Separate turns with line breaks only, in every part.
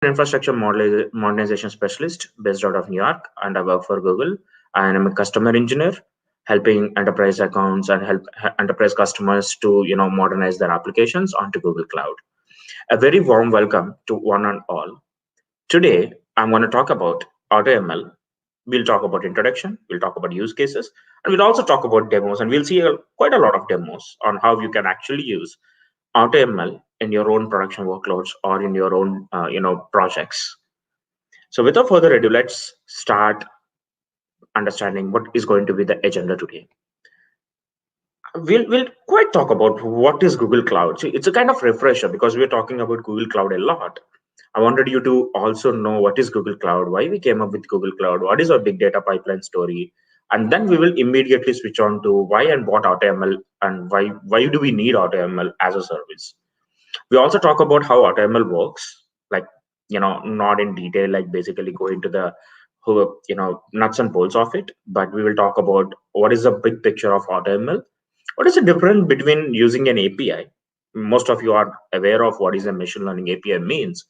Infrastructure modernization specialist based out of New York, and I work for Google. And I'm a customer engineer, helping enterprise accounts and help enterprise customers to modernize their applications onto Google Cloud. A very warm welcome to one and all. Today, I'm going to talk about AutoML. We'll talk about introduction, we'll talk about use cases, and we'll also talk about demos. And we'll see quite a lot of demos on how you can actually use AutoML in your own production workloads or in your own projects. So without further ado, let's start understanding what is going to be the agenda today. We'll quite talk about what is Google Cloud. So it's a kind of refresher because we're talking about Google Cloud a lot. I wanted you to also know what is Google Cloud, why we came up with Google Cloud, what is our big data pipeline story, and then we will immediately switch on to why and what AutoML and why do we need AutoML as a service. We also talk about how AutoML works, like not in detail, like basically go into the nuts and bolts of it, but we will talk about what is the big picture of AutoML. What is the difference between using an API? Most of you are aware of what is a machine learning API means.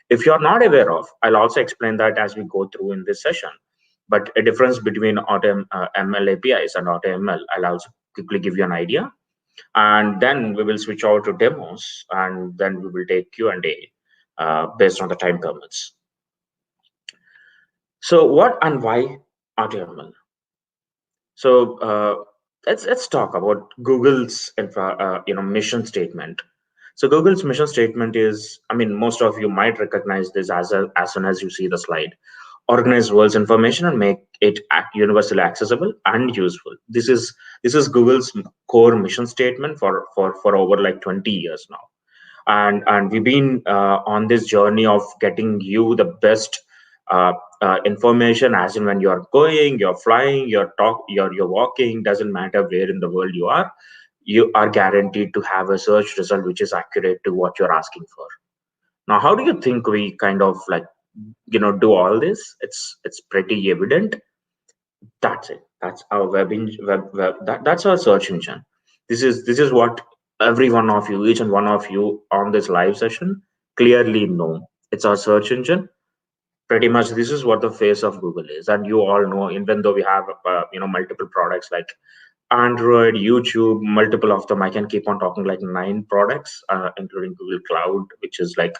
If you are not aware of, I'll also explain that as we go through in this session. But a difference between ML APIs and AutoML, I'll also quickly give you an idea. And then we will switch over to demos, and then we will take Q&A based on the time permits. So what and why AutoML? So let's talk about Google's mission statement. So Google's mission statement is, I mean, most of you might recognize this as soon as you see the slide. Organize world's information and make it universally accessible and useful. This is Google's core mission statement for over like 20 years now, and we've been on this journey of getting you the best information, as in when you're going, you're flying, you're walking, doesn't matter where in the world you are guaranteed to have a search result which is accurate to what you're asking for. Now, how do you think we kind of like do all this? It's pretty evident. That's it. That's our that's our search engine. This is what every one of you, each and one of you on this live session clearly know. It's our search engine. Pretty much this is what the face of Google is, and you all know, even though we have multiple products like Android, YouTube, multiple of them. I can keep on talking like 9 products, including Google Cloud, which is like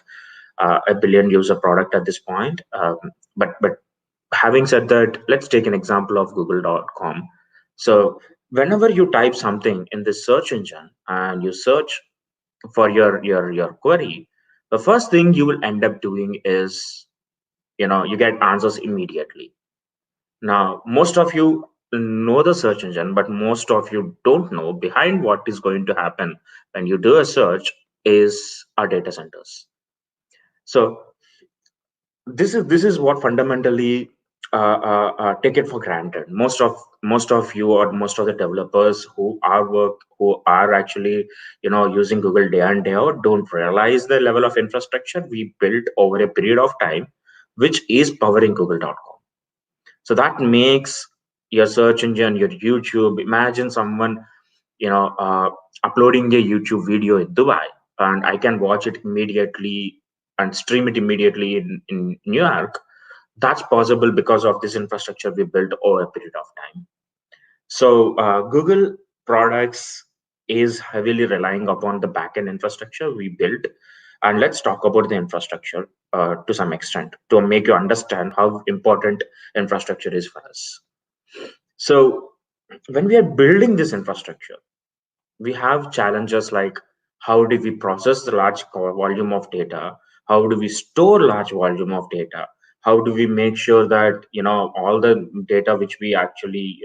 a billion user product at this point. But having said that, let's take an example of Google.com. So whenever you type something in this search engine and you search for your query, the first thing you will end up doing is you get answers immediately. Now, most of you know the search engine, but most of you don't know behind what is going to happen when you do a search is our data centers. So this is what fundamentally take it for granted. Most of you, or most of the developers who are actually using Google day in day out, don't realize the level of infrastructure we built over a period of time, which is powering Google.com. So that makes your search engine, your YouTube. Imagine someone uploading a YouTube video in Dubai, and I can watch it immediately and stream it immediately in New York. That's possible because of this infrastructure we built over a period of time. So Google products is heavily relying upon the backend infrastructure we built. And let's talk about the infrastructure to some extent to make you understand how important infrastructure is for us. So when we are building this infrastructure, we have challenges like how do we process the large volume of data? How do we store large volume of data? How do we make sure that all the data which we actually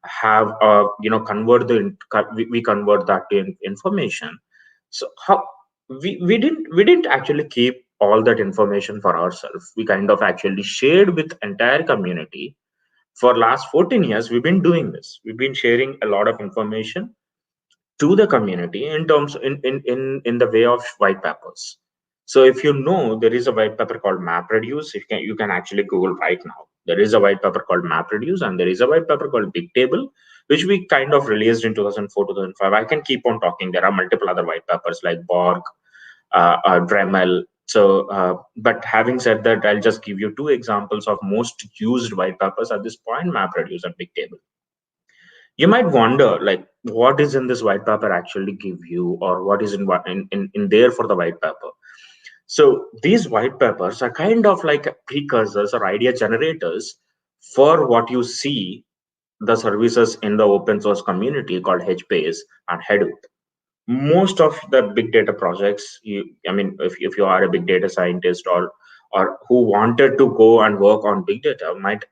have we convert that to information. So how we didn't actually keep all that information for ourselves. We kind of actually shared with entire community. For last 14 years we've been doing this. We've been sharing a lot of information to the community in terms in the way of white papers. So if you know, there is a white paper called MapReduce. You can actually Google right now. There is a white paper called MapReduce, and there is a white paper called Bigtable, which we kind of released in 2004, 2005. I can keep on talking. There are multiple other white papers like Borg, Dremel, So, but having said that, I'll just give you two examples of most used white papers at this point: MapReduce and Bigtable. You might wonder, like, what is in this white paper actually give you, or what is in there for the white paper. So these white papers are kind of like precursors or idea generators for what you see the services in the open source community called HBase and Hadoop. Most of the big data projects, I mean, if you are a big data scientist or who wanted to go and work on big data, might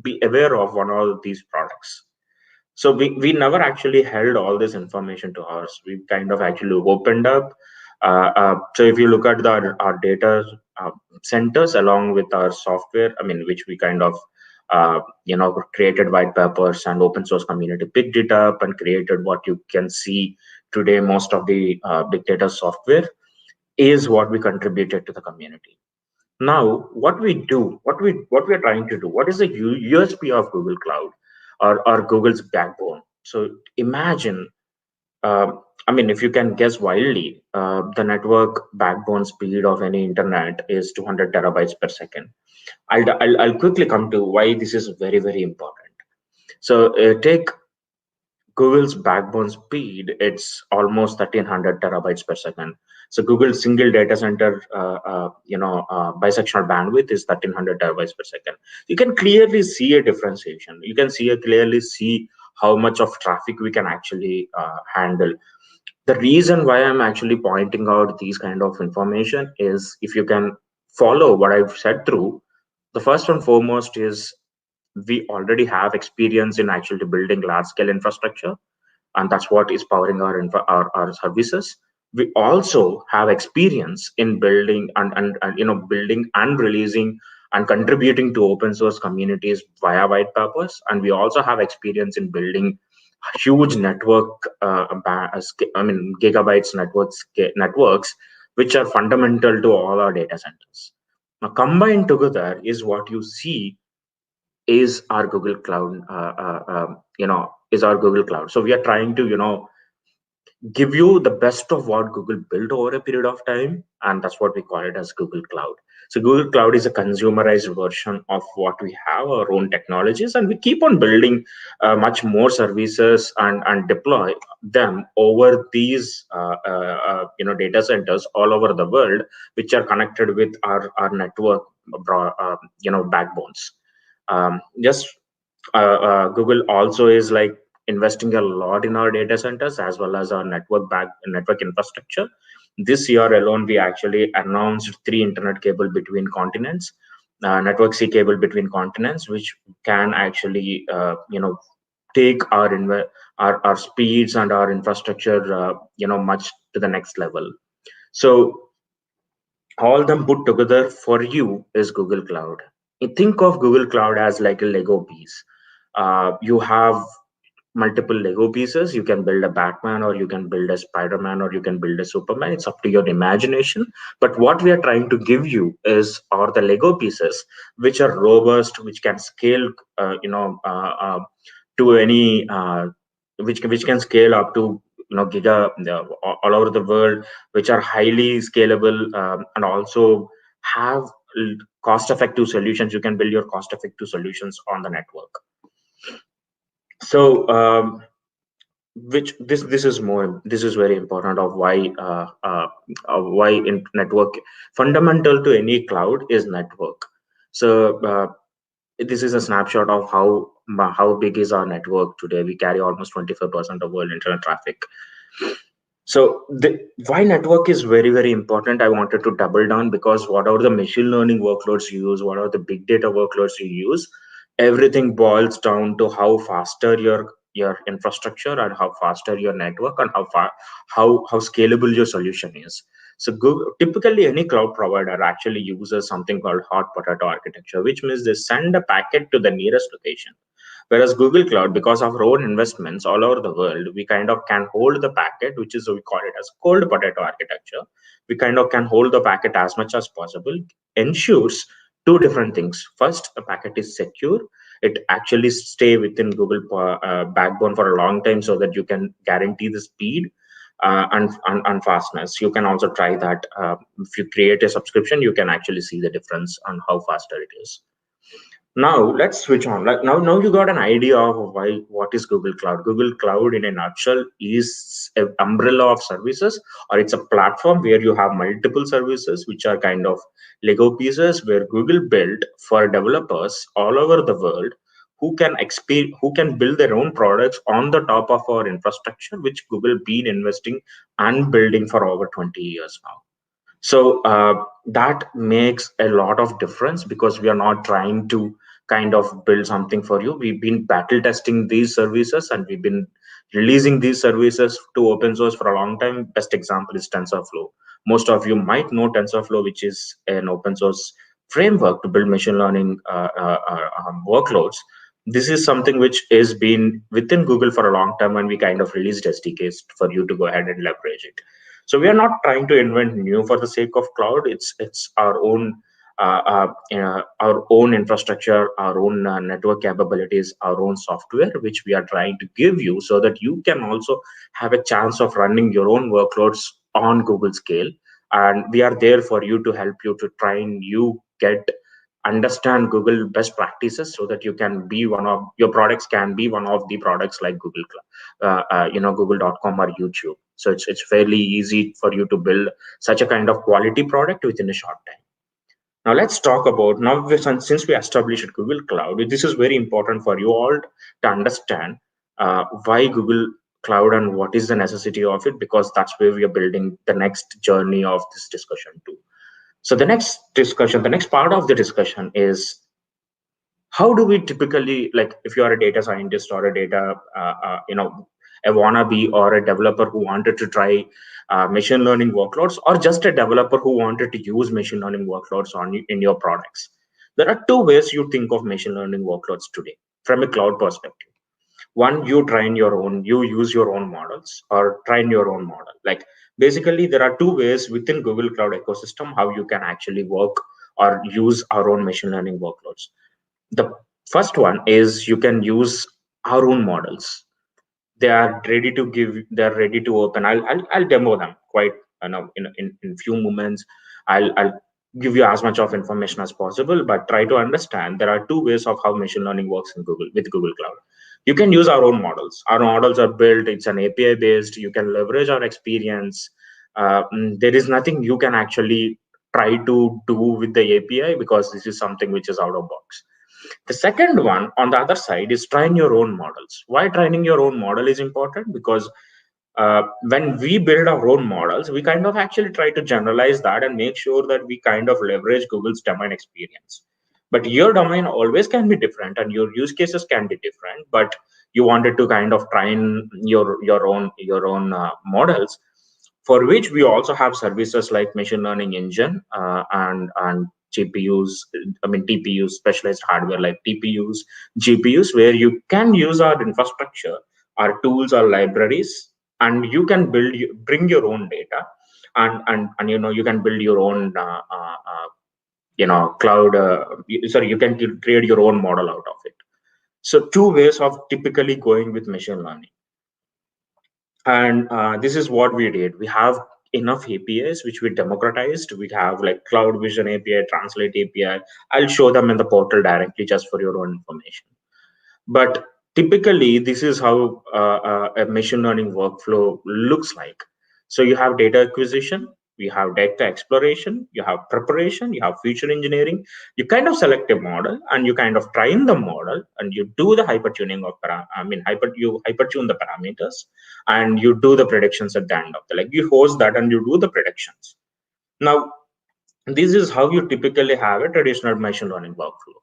be aware of one of these products. So we never actually held all this information to us. We kind of actually opened up. So if you look at our data uh, centers along with our software, I mean, which we kind of created white papers and open source community picked it up and created what you can see today. Most of the big data software is what we contributed to the community. Now, what we do, what we are trying to do, what is the USP of Google Cloud or Google's backbone? So imagine, I mean, if you can guess wildly, the network backbone speed of any internet is 200 terabytes per second. I'll quickly come to why this is very, very important. So take Google's backbone speed, it's almost 1300 terabytes per second. So Google's single data center, bisectional bandwidth is 1300 terabytes per second. You can clearly see a differentiation. You can clearly see how much of traffic we can actually handle. The reason why I'm actually pointing out these kind of information is if you can follow what I've said through, the first and foremost is we already have experience in actually building large scale infrastructure, and that's what is powering our services. We also have experience in building and building and releasing and contributing to open source communities via white papers, and we also have experience in building huge network I mean gigabytes networks which are fundamental to all our data centers. Now combined together is what you see is our Google Cloud, is our Google Cloud. So we are trying to, give you the best of what Google built over a period of time, and that's what we call it as Google Cloud. So Google Cloud is a consumerized version of what we have, our own technologies, and we keep on building much more services and deploy them over these data centers all over the world, which are connected with our network backbones. Just Google also is like investing a lot in our data centers as well as our network infrastructure. This year alone, we actually announced three internet cable between continents, network C cable between continents, which can actually take our speeds and our infrastructure much to the next level. So all them put together for you is Google Cloud. You think of Google Cloud as like a Lego piece. You have multiple Lego pieces. You can build a Batman, or you can build a Spider-Man, or you can build a Superman. It's up to your imagination. But what we are trying to give you are the Lego pieces, which are robust, which can scale, to any, which can scale up to giga all over the world, which are highly scalable, and also have cost-effective solutions. You can build your cost-effective solutions on the network. So which this is more, this is very important of why in network fundamental to any cloud is network. So this is a snapshot of how big is our network today. We carry almost 25% of world internet traffic. So why network is very, very important, I wanted to double down, because whatever the machine learning workloads you use, whatever the big data workloads you use, everything boils down to how faster your infrastructure and how faster your network and how scalable your solution is. So Google, typically any cloud provider actually uses something called hot potato architecture, which means they send a packet to the nearest location. Whereas Google Cloud, because of our own investments all over the world, we kind of can hold the packet, which is, we call it as cold potato architecture. We kind of can hold the packet as much as possible, ensures two different things. First, a packet is secure. It actually stay within Google backbone for a long time so that you can guarantee the speed. and fastness. You can also try that. If you create a subscription, you can actually see the difference on how faster it is. Now let's switch on. Like now you got an idea of why what is Google Cloud. Google Cloud, in a nutshell, is an umbrella of services, or it's a platform where you have multiple services, which are kind of Lego pieces, where Google built for developers all over the world who can build their own products on the top of our infrastructure, which Google been investing and building for over 20 years now. So that makes a lot of difference, because we are not trying to kind of build something for you. We've been battle testing these services, and we've been releasing these services to open source for a long time. Best example is TensorFlow. Most of you might know TensorFlow, which is an open source framework to build machine learning workloads. This is something which is been within Google for a long time, and we kind of released SDKs for you to go ahead and leverage it. So we are not trying to invent new for the sake of cloud. It's our own infrastructure, our own network capabilities, our own software, which we are trying to give you, so that you can also have a chance of running your own workloads on Google scale. And we are there for you to help you to try and you get understand Google best practices, so that you can be one of your products can be one of the products like Google Google.com or YouTube. So it's fairly easy for you to build such a kind of quality product within a short time. Now let's talk about since we established Google Cloud, this is very important for you all to understand why Google Cloud and what is the necessity of it, because that's where we are building the next journey of this discussion too. So the next part of the discussion is, how do we typically, like, if you are a data scientist or a data a wannabe or a developer who wanted to try machine learning workloads, or just a developer who wanted to use machine learning workloads in your products, there are two ways you think of machine learning workloads today from a cloud perspective. One, you train your own, you use your own models or train your own model. Like, basically there are two ways within Google Cloud ecosystem how you can actually work or use our own machine learning workloads. The first one is you can use our own models. They're ready to open. I'll demo them quite in few moments. I'll give you as much of information as possible, but try to understand there are two ways of how machine learning works in Google with Google Cloud. You can use our own models. Our models are built, it's an API based. You can leverage our experience. There is nothing you can actually try to do with the API, because this is something which is out of box. The second one on the other side is train your own models. Why training your own model is important? Because when we build our own models, we kind of actually try to generalize that and make sure that we kind of leverage Google's domain experience. But your domain always can be different, and your use cases can be different. But you wanted to kind of train your own models, for which we also have services like machine learning engine and GPUs, I mean TPUs, specialized hardware like TPUs, GPUs, where you can use our infrastructure, our tools, our libraries, and you can bring your own data, and you can build your own cloud. Sorry, you can create your own model out of it. So two ways of typically going with machine learning. And this is what we did. We have enough APIs which we democratized. We have like Cloud Vision API, Translate API. I'll show them in the portal directly just for your own information. But typically, this is how a machine learning workflow looks like. So you have data acquisition, you have data exploration, you have preparation, you have feature engineering. You kind of select a model and you kind of train the model, and you do the hypertuning of you hypertune the parameters, and you do the predictions at the end of the, like, you host that and you do the predictions. Now, this is how you typically have a traditional machine learning workflow.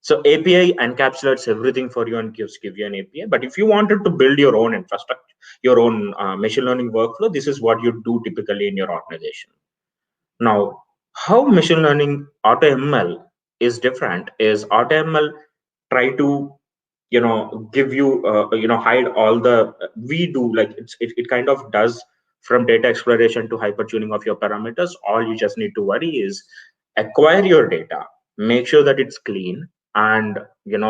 So API encapsulates everything for you and give you an API. But if you wanted to build your own infrastructure, your own machine learning workflow, this is what you do typically in your organization. Now, how machine learning AutoML is different is AutoML try to give you hide all the we do, like it kind of does from data exploration to hypertuning of your parameters. All you just need to worry is acquire your data, make sure that it's clean, and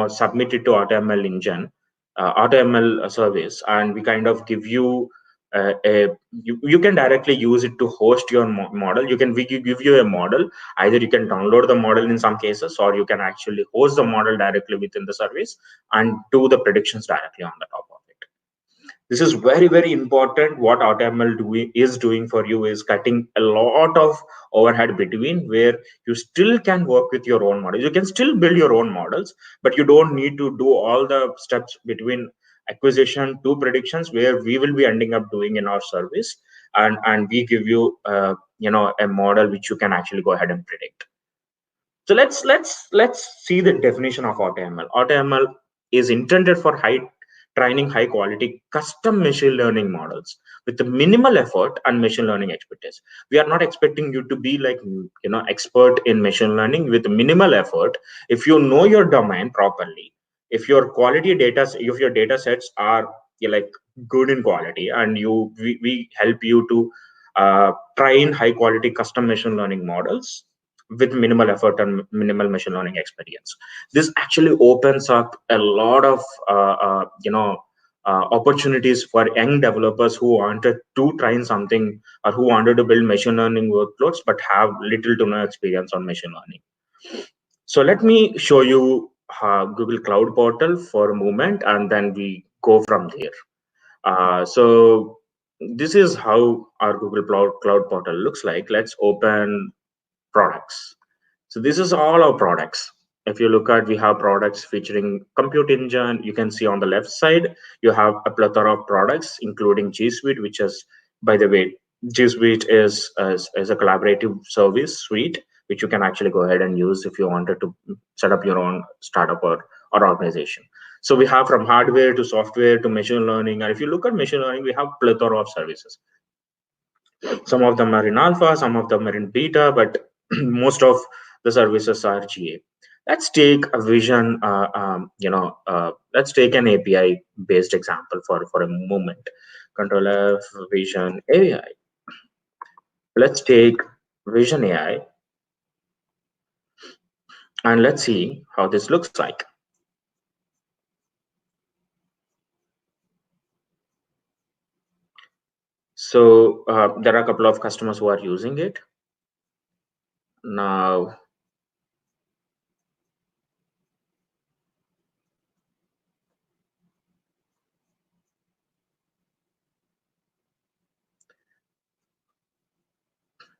submit it to AutoML engine, AutoML service, and we kind of give you you can directly use it to host your model. We give you a model. Either you can download the model in some cases, or you can actually host the model directly within the service and do the predictions directly on the top of it. This is very very important. What AutoML is doing for you is cutting a lot of overhead between, where you still can work with your own models. You can still build your own models, but you don't need to do all the steps between acquisition to predictions, where we will be ending up doing in our service. And we give you a model which you can actually go ahead and predict. So let's see the definition of AutoML. AutoML is intended for training high quality custom machine learning models with the minimal effort and machine learning expertise. We are not expecting you to be like expert in machine learning. With minimal effort, if you know your domain properly, if your data sets are like good in quality, and we help you to train high quality custom machine learning models with minimal effort and minimal machine learning experience. This actually opens up a lot of opportunities for young developers who wanted to try something, or who wanted to build machine learning workloads but have little to no experience on machine learning. So let me show you Google Cloud Portal for a moment, and then we go from there. So this is how our Google Cloud Portal looks like. Let's open products. So this is all our products. If you look at, we have products featuring Compute Engine. You can see on the left side, you have a plethora of products, including G Suite, which is, by the way, G Suite is a collaborative service suite, which you can actually go ahead and use if you wanted to set up your own startup or organization. So we have from hardware to software to machine learning. And if you look at machine learning, we have plethora of services. Some of them are in alpha, some of them are in beta, but most of the services are GA. Let's take a vision, let's take an API based example for a moment. Control F, Vision AI. Let's take Vision AI, and let's see how this looks like. So there are a couple of customers who are using it. Now,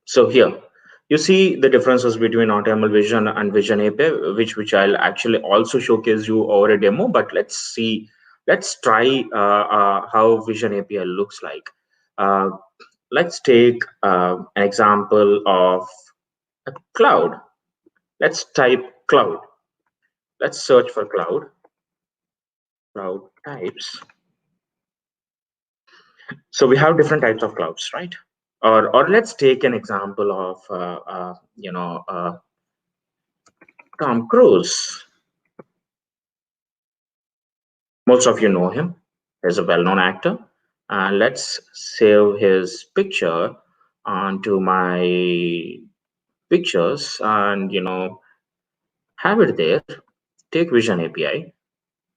so here you see the differences between AutoML Vision and Vision API, which I'll actually also showcase you over a demo. But let's try how Vision API looks like. Uh, let's take an example of a cloud. Let's type cloud. Let's search for cloud types. So we have different types of clouds, right? Or let's take an example of Tom Cruise. Most of you know him. He's a well-known actor. And let's save his picture onto my pictures, and have it there. Take Vision API,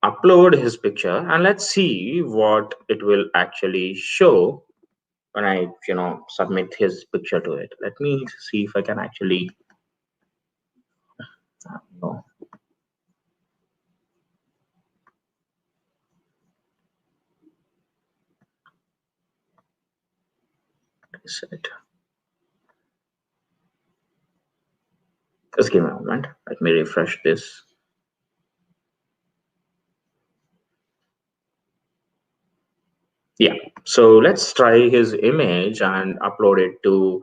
upload his picture, and let's see what it will actually show when I submit his picture to it. Let me see if I can actually no. Is it? Just give me a moment. Let me refresh this. Yeah, so let's try his image and upload it to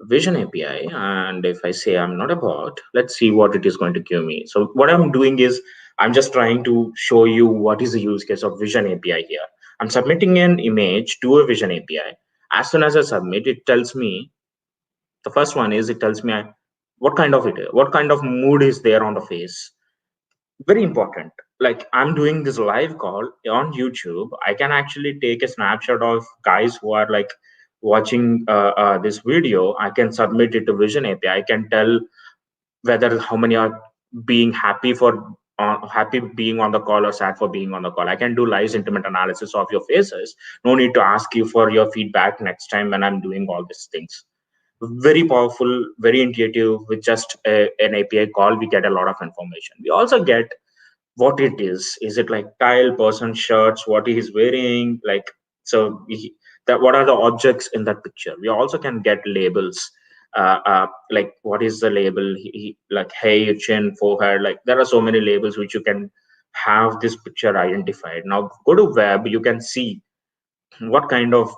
Vision API. And if I say I'm not a bot, let's see what it is going to give me. So what I'm doing is I'm just trying to show you what is the use case of Vision API here. I'm submitting an image to a Vision API. As soon as I submit, it tells me, the first one is, it tells me what kind of mood is there on the face. Very important. Like, I'm doing this live call on YouTube, I can actually take a snapshot of guys who are like watching this video. I can submit it to Vision API. I can tell whether how many are being happy for happy being on the call or sad for being on the call. I can do live sentiment analysis of your faces. No need to ask you for your feedback next time when I'm doing all these things. Very powerful, very intuitive. With just an API call, we get a lot of information. We also get what it is it like tile, person, shirts, what he is wearing, like, so that what are the objects in that picture. We also can get labels, like what is the label, like hair, chin, forehead, like there are so many labels which you can have this picture identified. Now go to web, you can see what kind of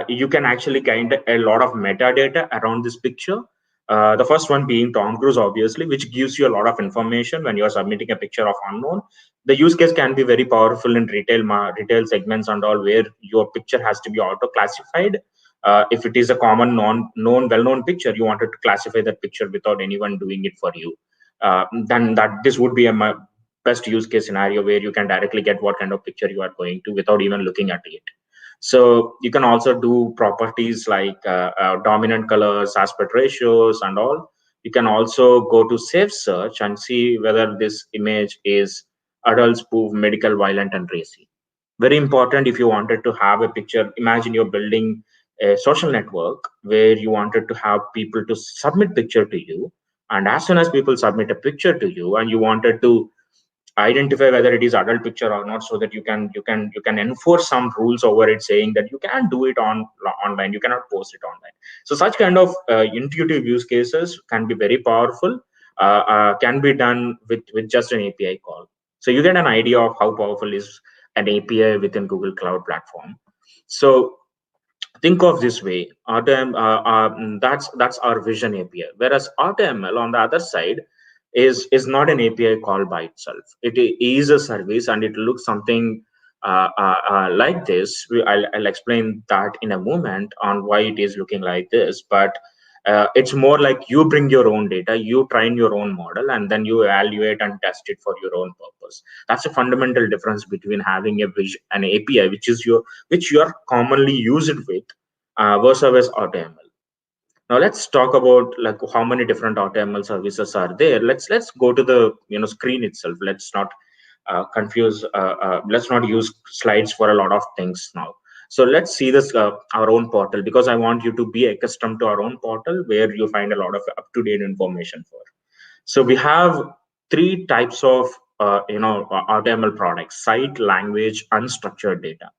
you can actually kind of a lot of metadata around this picture. The first one being Tom Cruise, obviously, which gives you a lot of information when you are submitting a picture of unknown. The use case can be very powerful in retail segments and all, where your picture has to be auto classified. If it is a common well-known picture, you wanted to classify that picture without anyone doing it for you. Then that this would be a best use case scenario where you can directly get what kind of picture you are going to without even looking at it. So you can also do properties like dominant colors, aspect ratios, and all. You can also go to safe search and see whether this image is adult, spoof, medical, violent, and racy. Very important if you wanted to have a picture. Imagine you're building a social network where you wanted to have people to submit picture to you, and as soon as people submit a picture to you, and you wanted to identify whether it is adult picture or not, so that you can enforce some rules over it, saying that you can't do it online, you cannot post it online. So such kind of intuitive use cases can be very powerful, can be done with just an API call. So you get an idea of how powerful is an API within Google Cloud Platform. So think of this way, that's our vision API, whereas AutoML on the other side is not an API call by itself. It is a service, and it looks something like this. I'll explain that in a moment on why it is looking like this, but it's more like you bring your own data, you train your own model, and then you evaluate and test it for your own purpose. That's a fundamental difference between having an API which you are commonly used with, versus AutoML. Now let's talk about like how many different AutoML services are there. Let's go to the screen itself. Let's not confuse. Let's not use slides for a lot of things now. So let's see this our own portal, because I want you to be accustomed to our own portal where you find a lot of up-to-date information for. So we have three types of AutoML products: site, language, unstructured data.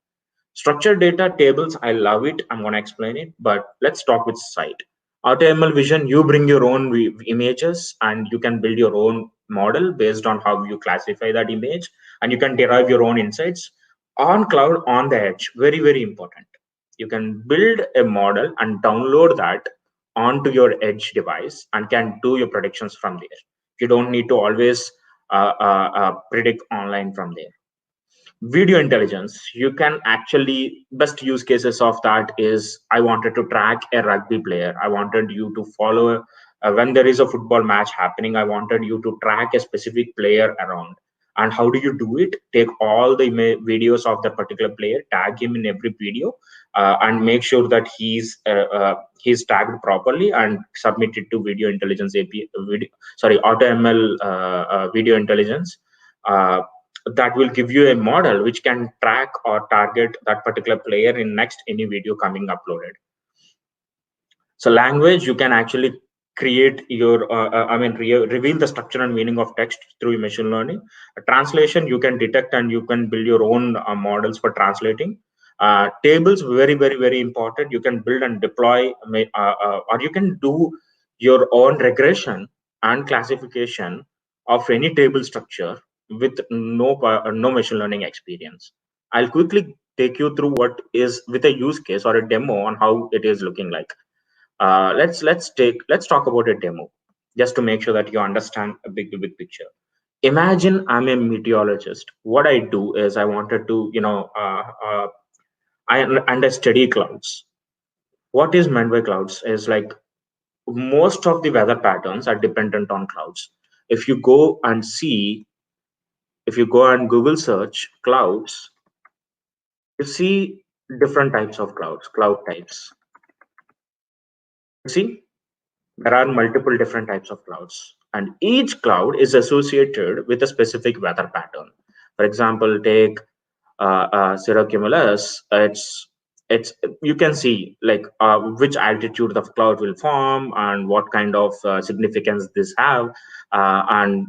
Structured data tables, I love it. I'm going to explain it, but let's talk with site. AutoML Vision, you bring your own images, and you can build your own model based on how you classify that image, and you can derive your own insights on cloud, on the edge. Very, very important. You can build a model and download that onto your edge device and can do your predictions from there. You don't need to always predict online from there. Video intelligence, you can actually, best use cases of that is, I wanted to track a rugby player, I wanted you to follow when there is a football match happening, I wanted you to track a specific player around. And how do you do it? Take all the videos of that particular player, tag him in every video, and make sure that he's tagged properly, and submit it to video intelligence API, AutoML video intelligence. That will give you a model which can track or target that particular player in next any video coming uploaded. So language, you can actually create your reveal the structure and meaning of text through machine learning. Translation, you can detect and you can build your own models for translating. Tables, very, very, very important. You can build and deploy, or you can do your own regression and classification of any table structure with no machine learning experience. I'll quickly take you through what is with a use case or a demo on how it is looking like. Let's talk about a demo, just to make sure that you understand a big picture. Imagine I'm a meteorologist. What I do is, I wanted to I study clouds. What is meant by clouds is like, most of the weather patterns are dependent on clouds. If you go and see, if you go and Google search clouds, you see different types of cloud types. See, there are multiple different types of clouds. and each cloud is associated with a specific weather pattern. For example, take cirrocumulus. It's you can see like which altitude the cloud will form and what kind of significance this have, and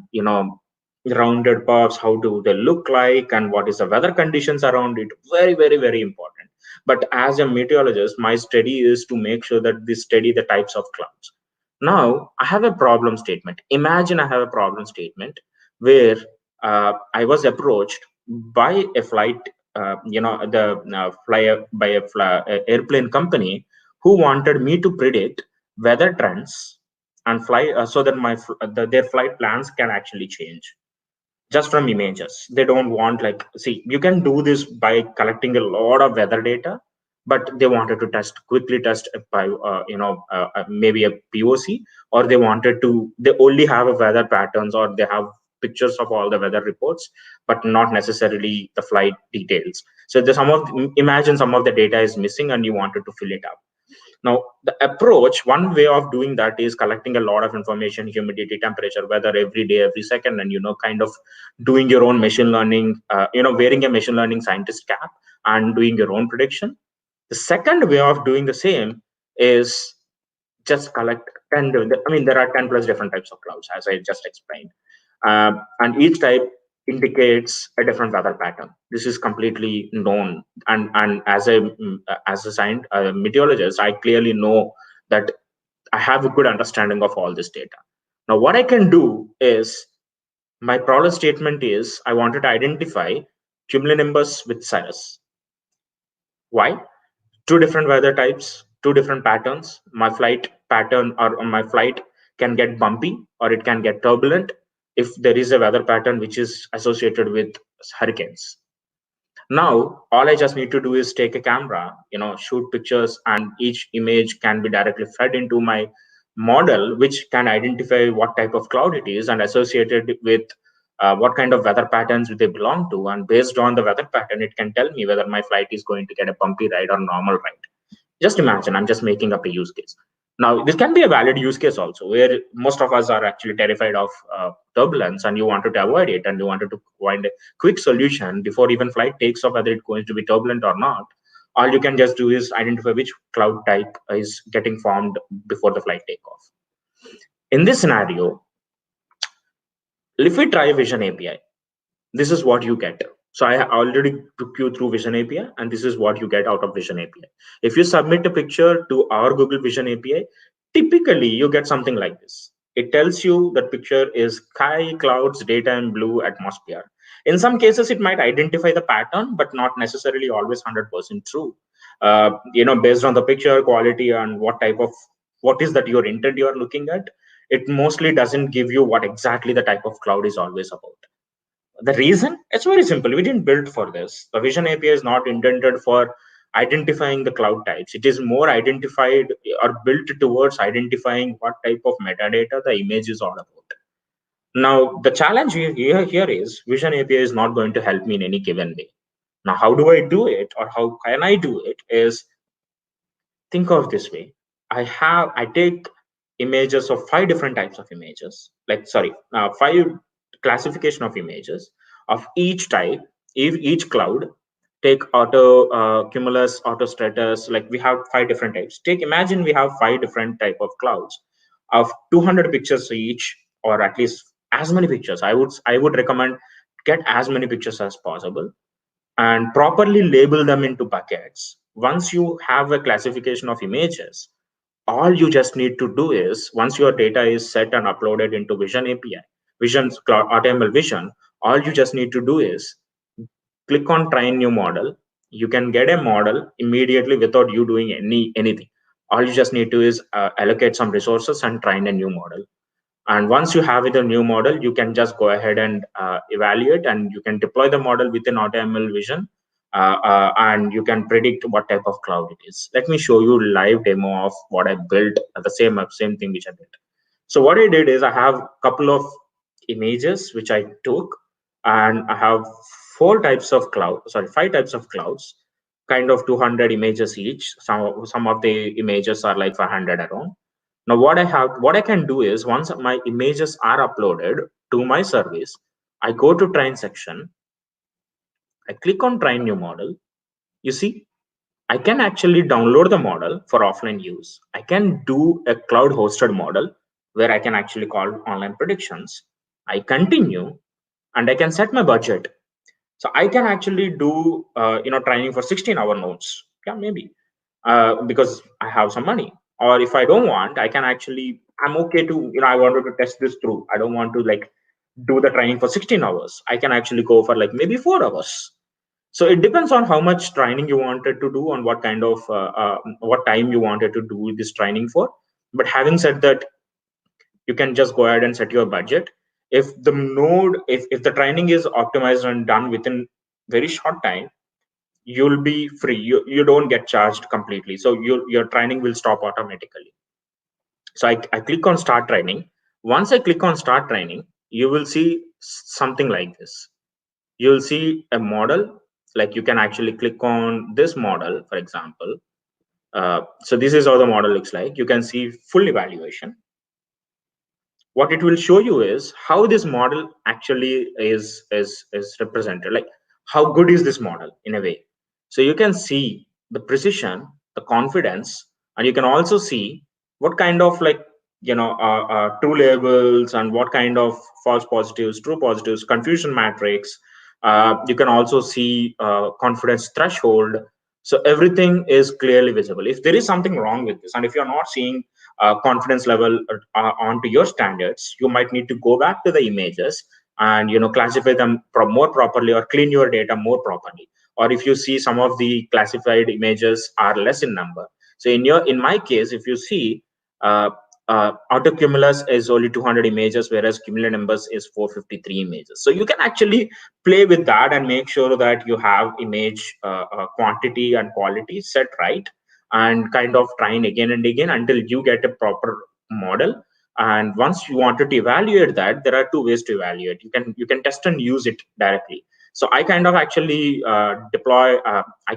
rounded puffs, how do they look like, and what is the weather conditions around it. Very, very, very important. But as a meteorologist, my study is to make sure that they study the types of clouds. Now I have a problem statement. Imagine I have a problem statement where I was approached by a flight, the by a airplane company who wanted me to predict weather trends and fly so that their flight plans can actually change just from images. They don't want, like, see, you can do this by collecting a lot of weather data, but they wanted to quickly test by maybe a POC, or they only have a weather patterns, or they have pictures of all the weather reports, but not necessarily the flight details. So imagine some of the data is missing and you wanted to fill it up. Now, the approach, one way of doing that is collecting a lot of information, humidity, temperature, weather every day, every second, and kind of doing your own machine learning, wearing a machine learning scientist cap and doing your own prediction. The second way of doing the same is just collect 10. I mean, there are 10 plus different types of clouds, as I just explained, and each type indicates a different weather pattern. This is completely known, and as a meteorologist, I clearly know that I have a good understanding of all this data. Now, what I can do is, my problem statement is, I wanted to identify cumulonimbus with cirrus. Why? Two different weather types, two different patterns. My flight pattern, or my flight can get bumpy or it can get turbulent if there is a weather pattern which is associated with hurricanes. Now, all I just need to do is take a camera, shoot pictures, and each image can be directly fed into my model, which can identify what type of cloud it is and associated with what kind of weather patterns they belong to. And based on the weather pattern, it can tell me whether my flight is going to get a bumpy ride or normal ride. Just imagine, I'm just making up a use case. Now, this can be a valid use case also, where most of us are actually terrified of turbulence, and you wanted to avoid it, and you wanted to find a quick solution before even flight takes off, whether it's going to be turbulent or not. All you can just do is identify which cloud type is getting formed before the flight takeoff. In this scenario, if we try Vision API, this is what you get. So I already took you through Vision API, and this is what you get out of Vision API. If you submit a picture to our Google Vision API, typically you get something like this. It tells you that picture is sky, clouds, daytime blue, atmosphere. In some cases, it might identify the pattern, but not necessarily always 100% true. Based on the picture quality and what is that your intent you are looking at, it mostly doesn't give you what exactly the type of cloud is always about. The reason? It's very simple. We didn't build for this. The Vision API is not intended for identifying the cloud types. It is more identified or built towards identifying what type of metadata the image is all about. Now, the challenge here is Vision API is not going to help me in any given way. Now, how do I do it, or how can I do it? Is, think of this way. I take images of 5 different types of images, like, sorry, 5 classification of images of each type, each cloud. Take cumulus, auto stratus, like we have 5 different types. Imagine we have 5 different type of clouds of 200 pictures each, or at least as many pictures. I would recommend get as many pictures as possible and properly label them into buckets. Once you have a classification of images, all you just need to do is, once your data is set and uploaded into Vision API, Vision's AutoML Vision, all you just need to do is click on train new model. You can get a model immediately without you doing anything. All you just need to is allocate some resources and train a new model. And once you have it a new model, you can just go ahead and evaluate, and you can deploy the model within AutoML Vision, and you can predict what type of cloud it is. Let me show you live demo of what I built, the same thing which I built. So what I did is, I have a couple of images which I took, and I have 5 types of clouds, kind of 200 images each. Some of the images are like 500 around. Now what I can do is, once my images are uploaded to my service, I go to train section, I click on train new model. You see, I can actually download the model for offline use. I can do a cloud hosted model where I can actually call online predictions. I continue and I can set my budget. So I can actually do training for 16-hour nodes. Yeah, maybe because I have some money. Or if I don't want, I can actually, I'm okay to, I wanted to test this through. I don't want to like do the training for 16 hours. I can actually go for like maybe 4 hours. So it depends on how much training you wanted to do, on what kind of what time you wanted to do this training for. But having said that, you can just go ahead and set your budget. If the training is optimized and done within very short time, you'll be free. You don't get charged completely, so your training will stop automatically. So I click on start training. Once I click on start training, you will see something like this. You'll see a model. Like, you can actually click on this model, for example. So this is how the model looks like. You can see full evaluation. What it will show you is how this model actually is represented, like how good is this model in a way. So you can see the precision, the confidence, and you can also see what kind of like true labels and what kind of false positives, true positives, confusion matrix. You can also see confidence threshold. So everything is clearly visible. If there is something wrong with this, and if you're not seeing confidence level onto your standards, you might need to go back to the images and classify them more properly, or clean your data more properly. Or if you see some of the classified images are less in number. So in my case, if you see, AutoCumulus is only 200 images, whereas Cumulonimbus is 453 images. So you can actually play with that and make sure that you have image quantity and quality set right, and kind of trying again and again until you get a proper model. And once you wanted to evaluate that, there are two ways to evaluate. You can test and use it directly. So I kind of actually I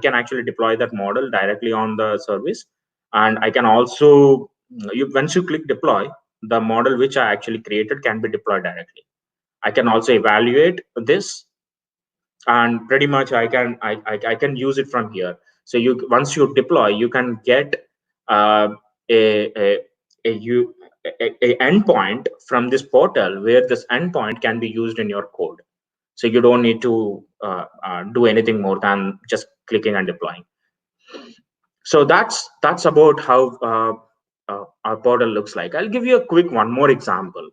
can actually deploy that model directly on the service. And I can also, once you click deploy, the model which I actually created can be deployed directly. I can also evaluate this, and pretty much I can use it from here. So once you deploy, you can get uh, a, a, a, u- a endpoint from this portal, where this endpoint can be used in your code. So you don't need to do anything more than just clicking and deploying. So that's about how our portal looks like. I'll give you a quick one more example.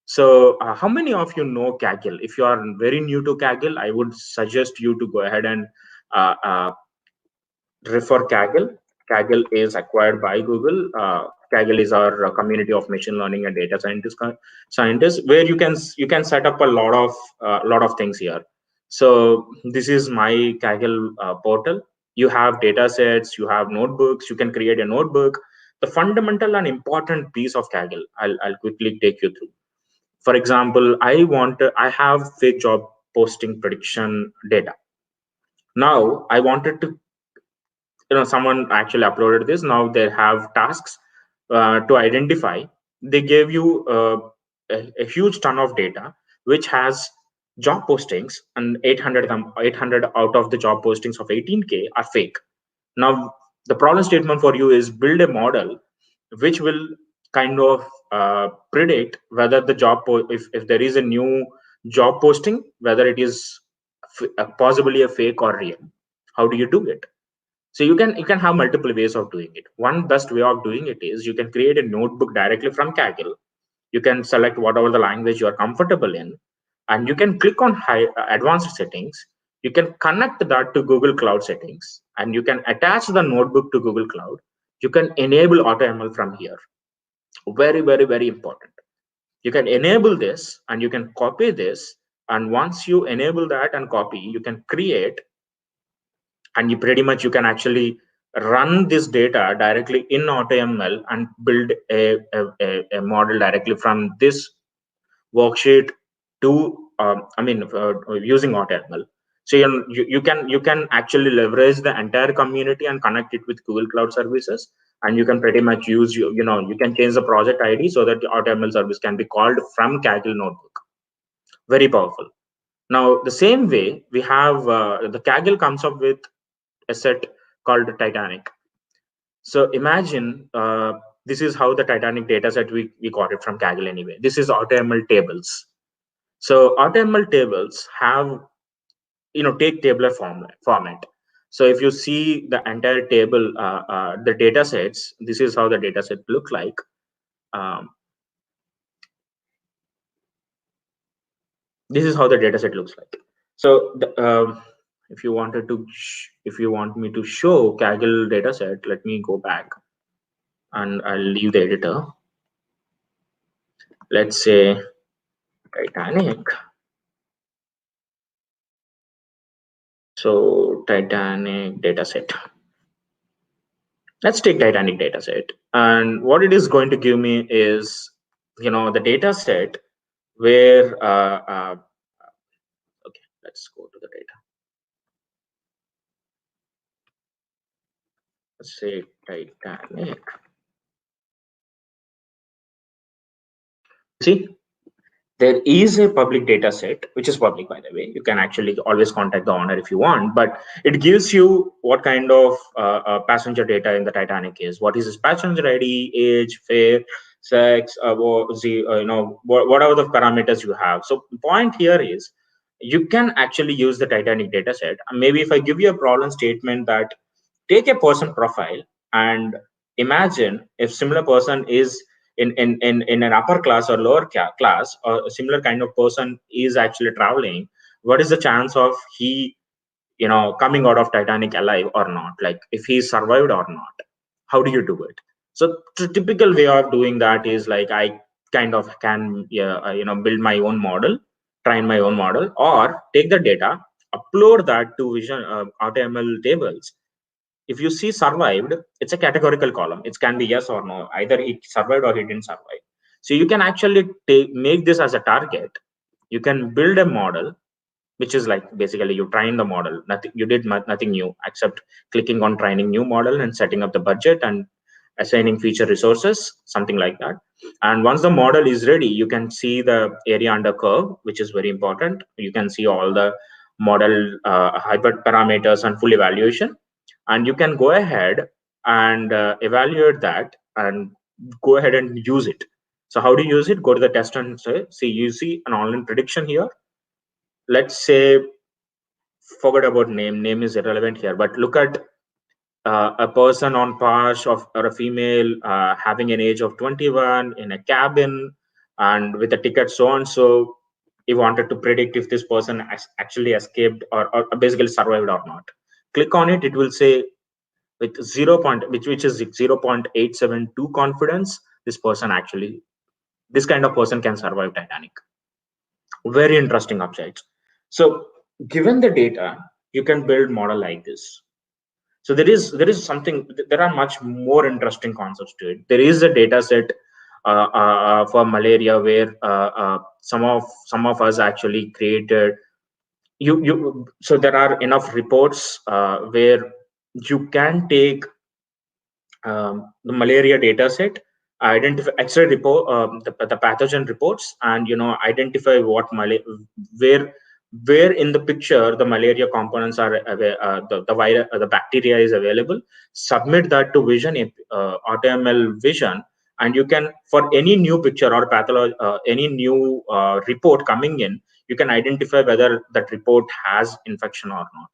So, how many of you know Kaggle? If you are very new to Kaggle, I would suggest you to go ahead and uh, uh, refer Kaggle. Kaggle is acquired by Google. Kaggle is our community of machine learning and data scientists, where you can set up a lot of things here. So this is my Kaggle portal. You have data sets, you have notebooks. You can create a notebook. The fundamental and important piece of Kaggle, I'll quickly take you through. For example, I have fake job posting prediction data. Now I wanted to, someone actually uploaded this. Now they have tasks to identify. They gave you a huge ton of data which has job postings, and 800 out of the job postings of 18K are fake. Now the problem statement for you is build a model which will kind of predict whether if there is a new job posting, whether it is possibly a fake or real. How do you do it? So you can have multiple ways of doing it. One best way of doing it is, you can create a notebook directly from Kaggle. You can select whatever the language you are comfortable in, and you can click on advanced settings. You can connect that to Google Cloud settings, and you can attach the notebook to Google Cloud. You can enable AutoML from here. Very, very, very important. You can enable this and you can copy this. And once you enable that and copy, you can create, and you can actually run this data directly in AutoML and build a model directly from this worksheet to using AutoML. So you can actually leverage the entire community and connect it with Google Cloud services. and you can pretty much use you can change the project ID so that the AutoML service can be called from Kaggle notebook. Very powerful. Now the same way we have the Kaggle comes up with a set called Titanic. So imagine this is how the Titanic data set we got it from Kaggle anyway. This is AutoML tables. So AutoML tables have take tabular format. So if you see the entire table, the data sets, this is how the data set look like. Um, this is how the data set looks like. So if you wanted to, if you want me to show Kaggle data set, let me go back and I'll leave the editor. Let's say Titanic. So Titanic dataset. Let's take Titanic dataset, and what it is going to give me is, the dataset where. Okay, let's go to the data. Let's say Titanic. See, there is a public data set, which is public, by the way. You can actually always contact the owner if you want, but it gives you what kind of passenger data in the Titanic is. What is his passenger ID, age, fare, sex, whatever the parameters you have. So the point here is you can actually use the Titanic data set. Maybe if I give you a problem statement that take a person profile and imagine if similar person is in an upper class or lower class, or a similar kind of person is actually traveling, what is the chance of he coming out of Titanic alive or not, like if he survived or not? How do you do it? So the typical way of doing that is like I kind of can build my own model, train my own model, or take the data, upload that to vision AutoML tables. If you see survived, it's a categorical column. It can be yes or no, either he survived or he didn't survive. So you can actually make this as a target. You can build a model, which is like basically you train the model. Nothing, you did nothing new except clicking on training new model and setting up the budget and assigning feature resources, something like that. And once the model is ready, you can see the area under curve, which is very important. You can see all the model hyperparameters and full evaluation, and you can go ahead and evaluate that and go ahead and use it. So how do you use it? Go to the test and say, see, you see an online prediction here. Let's say, forget about name is irrelevant here, but look at a person on Pash of or a female having an age of 21 in a cabin and with a ticket so and so. You wanted to predict if this person actually escaped or basically survived or not. Click on it, it will say with 0 point, which is 0.872 confidence, this person actually, this kind of person can survive Titanic. Very interesting upsides. So given the data, you can build model like this. So there is something, there are much more interesting concepts to it. There is a data set for malaria where some of us actually created. So there are enough reports where you can take the malaria data set, identify X-ray report, the pathogen reports, and identify what where in the picture the malaria components are the virus, the bacteria is available. Submit that to Vision, AutoML Vision, and you can, for any new picture or pathology, any new report coming in, you can identify whether that report has infection or not.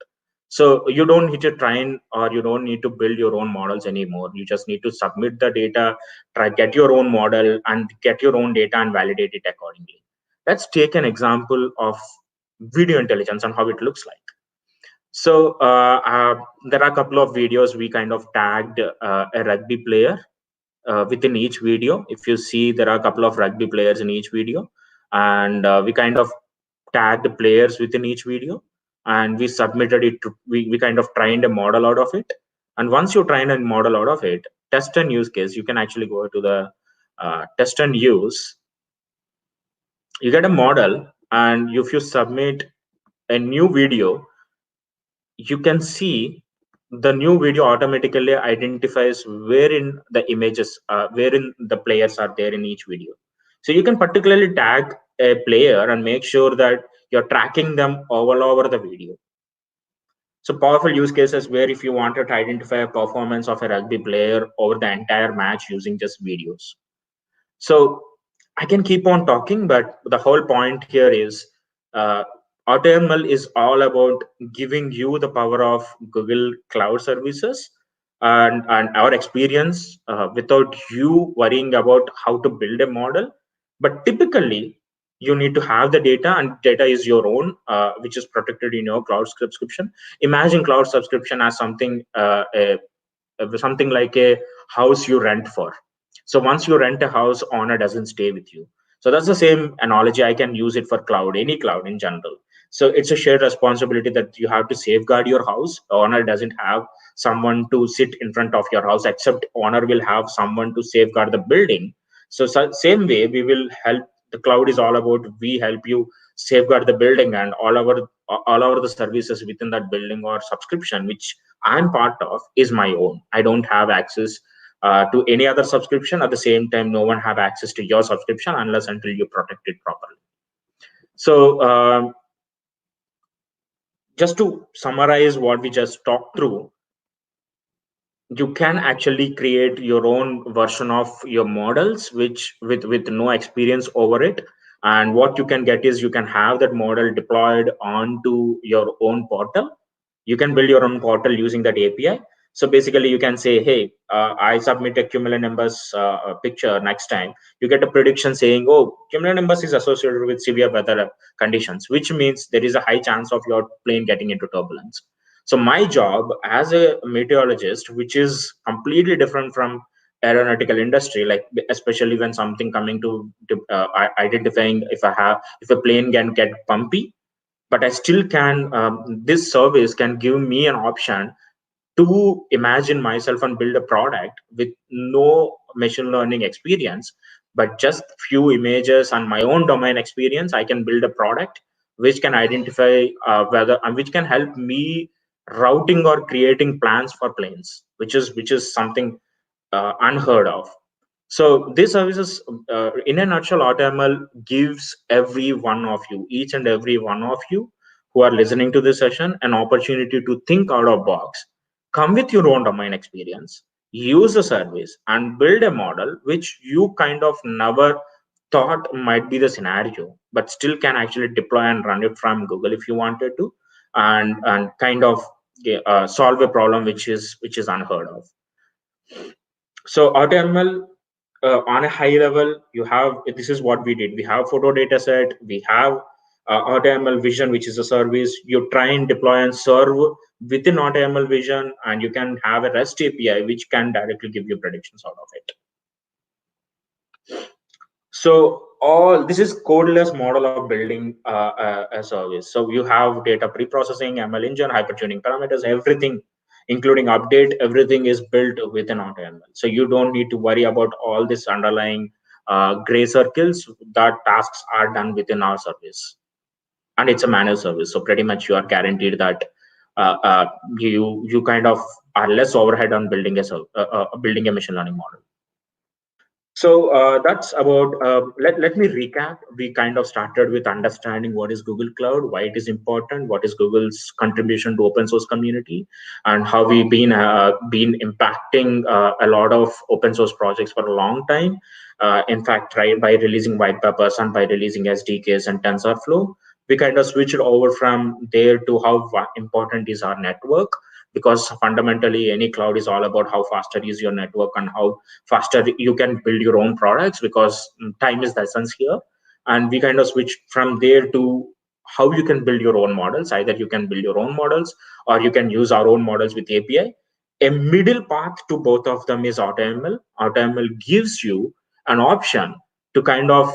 So you don't need to train or you don't need to build your own models anymore. You just need to submit the data, get your own model and get your own data and validate it accordingly. Let's take an example of video intelligence and how it looks like. So there are a couple of videos we kind of tagged a rugby player within each video. If you see, there are a couple of rugby players in each video, and we kind of tagged players within each video, and we submitted it to, we kind of trained a model out of it. And once you train a model out of it, test and use case, you can actually go to the test and use. You get a model, and if you submit a new video, you can see the new video automatically identifies wherein the images, wherein the players are there in each video. So you can particularly tag a player and make sure that you're tracking them all over the video. So powerful use cases where if you wanted to identify a performance of a rugby player over the entire match using just videos. So I can keep on talking, but the whole point here is uh, AutoML is all about giving you the power of Google Cloud services and our experience without you worrying about how to build a model. But typically, you need to have the data, and data is your own, which is protected in your cloud subscription. Imagine cloud subscription as something like a house you rent for. So once you rent a house, owner doesn't stay with you. So that's the same analogy. I can use it for cloud, any cloud in general. So it's a shared responsibility that you have to safeguard your house. Owner doesn't have someone to sit in front of your house, except owner will have someone to safeguard the building. So same way we will help. The cloud is all about we help you safeguard the building and all over the services within that building or subscription which I'm part of is my own. I don't have access to any other subscription. At the same time, no one have access to your subscription unless until you protect it properly. So just to summarize what we just talked through, you can actually create your own version of your models which with no experience over it, and what you can get is you can have that model deployed onto your own portal. You can build your own portal using that API. So basically you can say, hey, I submit a cumulonimbus picture. Next time you get a prediction saying, oh, cumulonimbus is associated with severe weather conditions, which means there is a high chance of your plane getting into turbulence. So my job as a meteorologist, which is completely different from aeronautical industry, like especially when something coming to identifying if a plane can get bumpy, but I still can. This service can give me an option to imagine myself and build a product with no machine learning experience, but just few images and my own domain experience. I can build a product which can identify whether and which can help me routing or creating plans for planes, which is something unheard of. So these services, in a nutshell, AutoML gives every one of you, each and every one of you who are listening to this session, an opportunity to think out of box, come with your own domain experience, use the service, and build a model which you kind of never thought might be the scenario, but still can actually deploy and run it from Google if you wanted to, and kind of solve a problem which is unheard of. So AutoML, on a high level, you have this is what we did. We have photo data set, we have AutoML Vision, which is a service. You try and deploy and serve within AutoML Vision, and you can have a REST API which can directly give you predictions out of it. So all this is codeless model of building a service. So you have data pre-processing, ML engine, hypertuning parameters, everything, including update, everything is built within AutoML. So you don't need to worry about all this underlying gray circles. That tasks are done within our service, and it's a managed service. So pretty much you are guaranteed that you kind of are less overhead on building a machine learning model. So that's about, let me recap. We kind of started with understanding what is Google Cloud, why it is important, what is Google's contribution to open source community, and how we've been impacting a lot of open source projects for a long time. In fact, right, by releasing white papers and by releasing SDKs and TensorFlow, we kind of switched over from there to how important is our network, because fundamentally any cloud is all about how faster is your network and how faster you can build your own products, because time is the essence here. And we kind of switch from there to how you can build your own models. Either you can build your own models or you can use our own models with API. A middle path to both of them is AutoML. AutoML gives you an option to kind of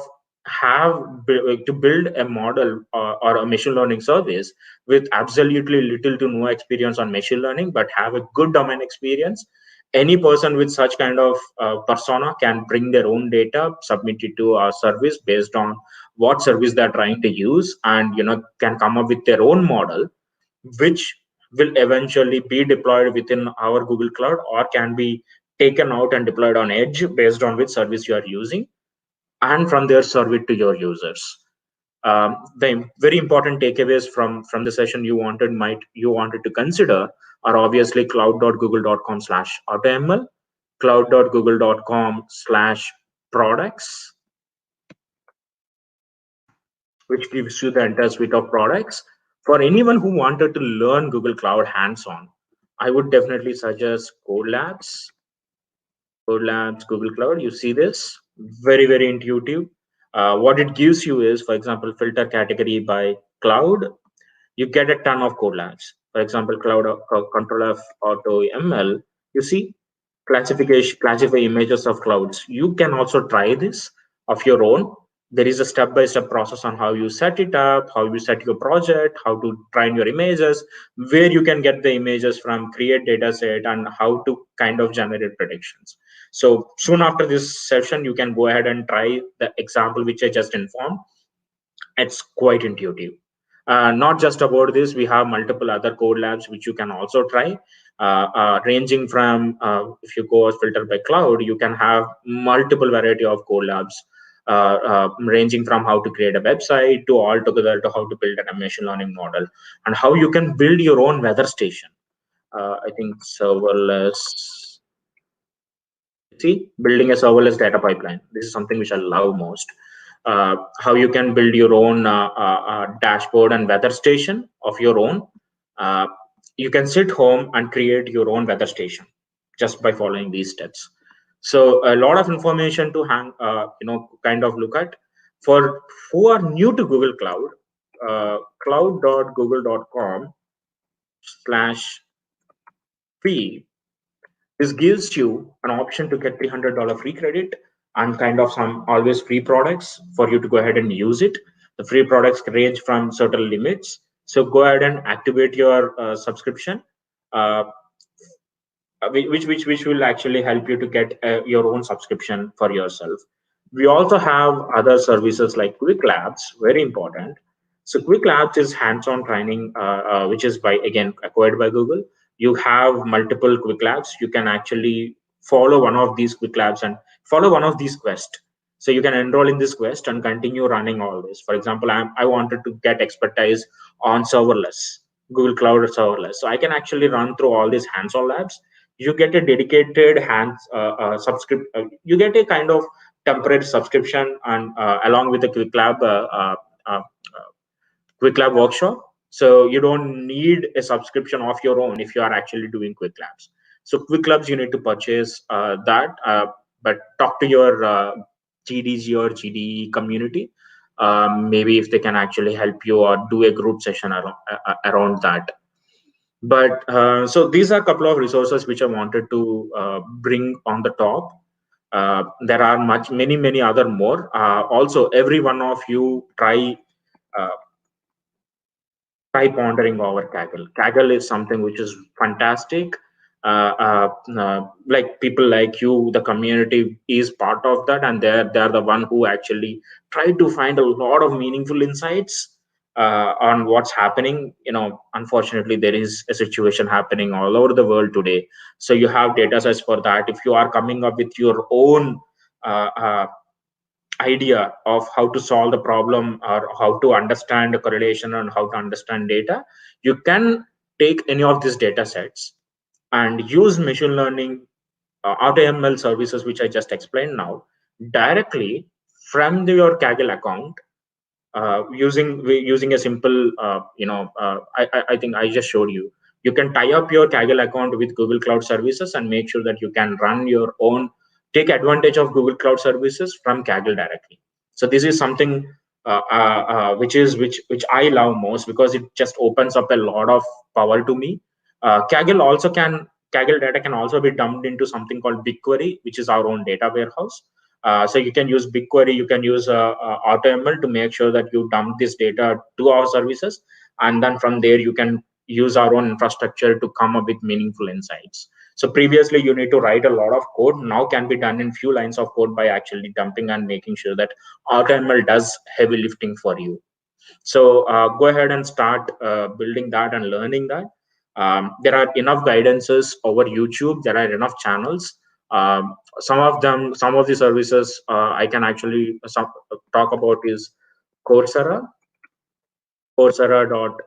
to build a model or a machine learning service with absolutely little to no experience on machine learning, but have a good domain experience. Any person with such kind of persona can bring their own data, submit it to our service based on what service they're trying to use, and can come up with their own model, which will eventually be deployed within our Google Cloud, or can be taken out and deployed on edge based on which service you are using, and from there serve it to your users. The very important takeaways from the session you wanted to consider are obviously cloud.google.com/automl, cloud.google.com/products, which gives you the entire suite of products. For anyone who wanted to learn Google Cloud hands-on, I would definitely suggest Code Labs, Google Cloud. You see this, very, very intuitive. What it gives you is, for example, filter category by cloud. You get a ton of code labs. For example, cloud control of AutoML. You see, classify images of clouds. You can also try this of your own. There is a step-by-step process on how you set it up, how you set your project, how to train your images, where you can get the images from, create data set, and how to kind of generate predictions. So soon after this session, you can go ahead and try the example which I just informed. It's quite intuitive. Not just about this, we have multiple other code labs which you can also try. Ranging from, if you go filter by cloud, you can have multiple variety of code labs, ranging from how to create a website to altogether to how to build a machine learning model, and how you can build your own weather station. I think serverless. See, building a serverless data pipeline. This is something which I love most. How you can build your own dashboard and weather station of your own. Uh, you can sit home and create your own weather station just by following these steps. So a lot of information to kind of look at. For who are new to Google Cloud, cloud.google.com/free. This gives you an option to get $300 free credit and kind of some always free products for you to go ahead and use it. The free products range from certain limits. So go ahead and activate your subscription, uh, which will actually help you to get your own subscription for yourself. We also have other services like Quick Labs, very important. So Quick Labs is hands-on training, which is by again acquired by Google. You have multiple Quick Labs. You can actually follow one of these Quick Labs and follow one of these quests. So you can enroll in this quest and continue running all this. For example, I wanted to get expertise on serverless, Google Cloud serverless. So I can actually run through all these hands-on labs. You get a dedicated you get a kind of temporary subscription, and along with the uh, quick lab workshop. So you don't need a subscription of your own if you are actually doing quick labs. So quick labs, you need to purchase that, but talk to your GDG or GDE community. Maybe if they can actually help you or do a group session around that. But so these are a couple of resources which I wanted to bring on the top. There are many other more. Also, every one of you uh, try pondering over Kaggle. Kaggle is something which is fantastic. Like people like you, the community is part of that, and they're the one who actually try to find a lot of meaningful insights on what's happening. Unfortunately, there is a situation happening all over the world today. So you have data sets for that. If you are coming up with your own uh, uh, idea of how to solve the problem or how to understand the correlation and how to understand data, you can take any of these data sets and use machine learning AutoML services, which I just explained now, directly from your Kaggle account, using a simple I think I just showed you. You can tie up your Kaggle account with Google Cloud Services and make sure that you can run your own, take advantage of Google Cloud Services from Kaggle directly. So this is something which I love most, because it just opens up a lot of power to me. Kaggle data can also be dumped into something called BigQuery, which is our own data warehouse. So you can use BigQuery, you can use AutoML to make sure that you dump this data to our services, and then from there you can use our own infrastructure to come up with meaningful insights. So previously you need to write a lot of code, now can be done in few lines of code by actually dumping and making sure that AutoML does heavy lifting for you. So go ahead and start building that and learning that. There are enough guidances over YouTube. There are enough channels. Some of the services I can actually talk about is Coursera. Coursera dot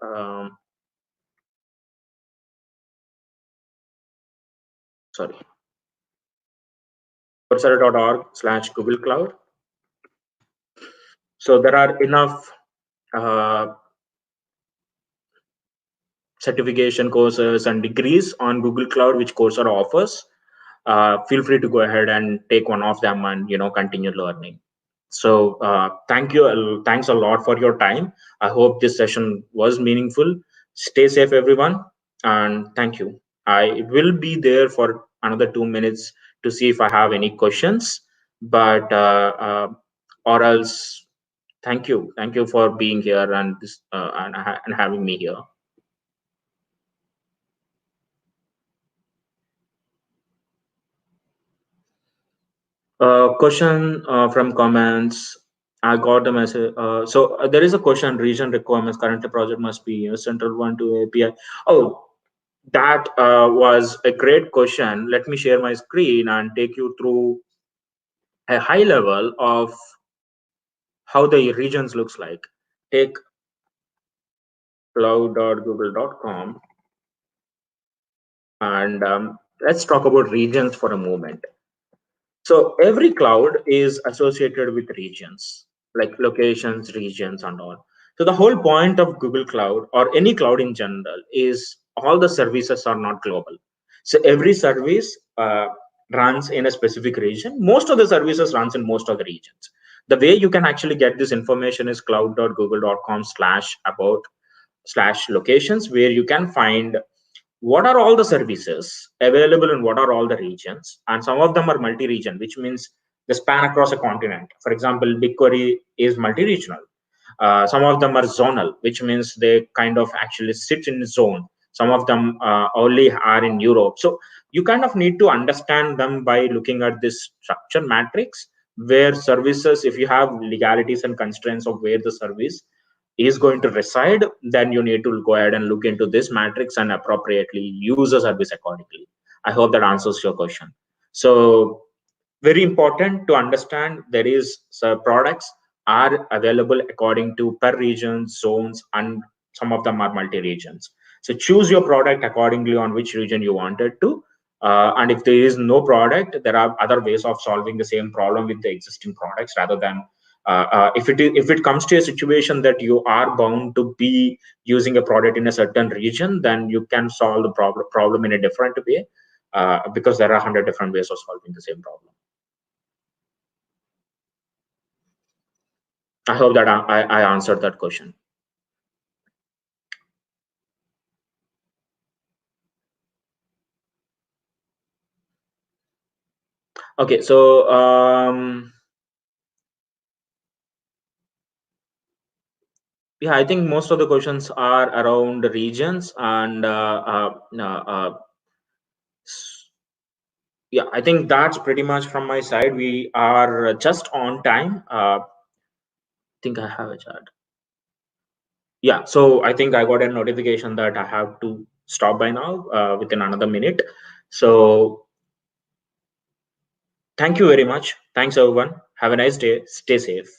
sorry Coursera.org/Google Cloud. So there are enough uh, certification courses and degrees on Google Cloud which Coursera offers. Feel free to go ahead and take one of them and continue learning. So thanks a lot for your time. I hope this session was meaningful. Stay safe, everyone, and thank you. I will be there for another 2 minutes to see if I have any questions, but or else, thank you for being here and and having me here. Question from comments. I got a message. There is a question. Region requirements. Currently, project must be a central one to API. Oh, that was a great question. Let me share my screen and take you through a high level of how the regions looks like. Take cloud.google.com and let's talk about regions for a moment. So every cloud is associated with regions, like locations, regions, and all. So the whole point of Google Cloud or any cloud in general is all the services are not global. So every service runs in a specific region. Most of the services runs in most of the regions. The way you can actually get this information is cloud.google.com/about/locations, where you can find what are all the services available in what are all the regions, and some of them are multi-region, which means they span across a continent. For example, BigQuery is multi-regional. Some of them are zonal, which means they kind of actually sit in zone. Some of them only are in Europe. So you kind of need to understand them by looking at this structure matrix, where services, if you have legalities and constraints of where the service is going to reside, then you need to go ahead and look into this matrix and appropriately use the service accordingly. I hope that answers your question. So very important to understand, there is products are available according to per region zones, and some of them are multi regions. So choose your product accordingly on which region you wanted to. And if there is no product, there are other ways of solving the same problem with the existing products, rather than if it comes to a situation that you are bound to be using a product in a certain region, then you can solve the problem in a different way, because there are 100 different ways of solving the same problem. I hope that I answered that question. Okay, so yeah, I think most of the questions are around the regions, and yeah, I think that's pretty much from my side. We are just on time. I think I have a chat. Yeah, so I think I got a notification that I have to stop by now within another minute. So thank you very much. Thanks, everyone. Have a nice day. Stay safe.